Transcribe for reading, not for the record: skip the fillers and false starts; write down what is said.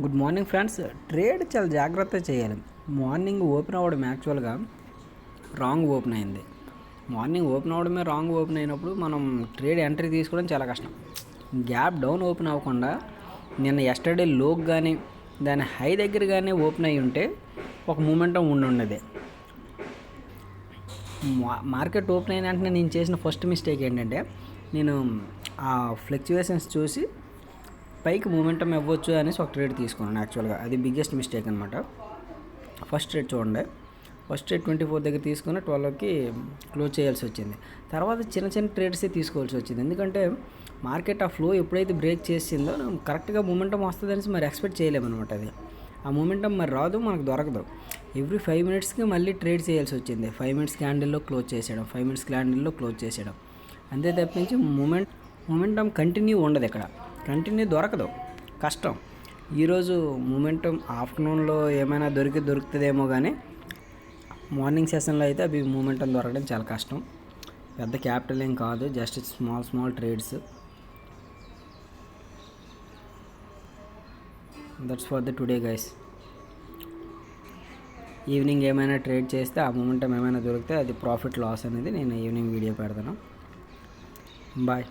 Good morning friends. Trade చాలా జాగ్రత్తగా చేయాలి. మార్నింగ్ ఓపెన్ అవ్వడం యాక్చువల్గా రాంగ్ ఓపెన్ అయింది. మార్నింగ్ ఓపెన్ అవ్వడమే రాంగ్ ఓపెన్ అయినప్పుడు మనం ట్రేడ్ ఎంట్రీ తీసుకోవడం చాలా కష్టం. గ్యాప్ డౌన్ ఓపెన్ అవ్వకుండా నిన్న ఎస్టర్డే లోకి కానీ దాని హై దగ్గర కానీ ఓపెన్ అయ్యి ఉంటే ఒక మూమెంటం ఉండేది. మార్కెట్ ఓపెన్ అయిన వెంటనే నేను చేసిన ఫస్ట్ మిస్టేక్ ఏంటంటే నేను ఆ ఫ్లక్చువేషన్స్ చూసి పైకి మూమెంటం ఇవ్వచ్చు అనేసి ఒక ట్రేడ్ తీసుకున్నాను. యాక్చువల్గా అది బిగ్గెస్ట్ మిస్టేక్ అనమాట. ఫస్ట్ ట్రేడ్ చూడండి, ఫస్ట్ ట్రేడ్ 24 దగ్గర తీసుకుని 12కి క్లోజ్ చేయాల్సి వచ్చింది. తర్వాత చిన్న చిన్న ట్రేడ్సే తీసుకోవాల్సి వచ్చింది. ఎందుకంటే మార్కెట్ ఆ ఫ్లో ఎప్పుడైతే బ్రేక్ చేసిందో కరెక్ట్గా మూమెంటం వస్తుంది అనేసి మరి ఎక్స్పెక్ట్ చేయలేమన్నమాట. అది ఆ మూమెంటం మరి రాదు, మనకు దొరకదు. ఎవ్రీ 5 మినిట్స్కి మళ్ళీ ట్రేడ్ చేయాల్సి వచ్చింది. 5 మినిట్స్ క్యాండిల్లో క్లోజ్ చేసేయడం, 5 మినిట్స్ క్యాండిల్లో క్లోజ్ చేసేయడం, అంతే తప్పించి మూమెంటం కంటిన్యూ ఉండదు. ఇక్కడ కంటిన్యూ దొరకదు, కష్టం. ఈరోజు మూమెంటం ఆఫ్టర్నూన్లో ఏమైనా దొరుకుతుందేమో కానీ మార్నింగ్ సెషన్లో అయితే అవి మూమెంటం దొరకడం చాలా కష్టం. పెద్ద క్యాపిటల్ ఏం కాదు, just small trades. That's for the today guys. Evening ఏమైనా ట్రేడ్ చేస్తే ఆ మూమెంటం ఏమైనా దొరికితే అది ప్రాఫిట్ లాస్ అనేది నేను ఈవినింగ్ వీడియో పెడతాను. బాయ్.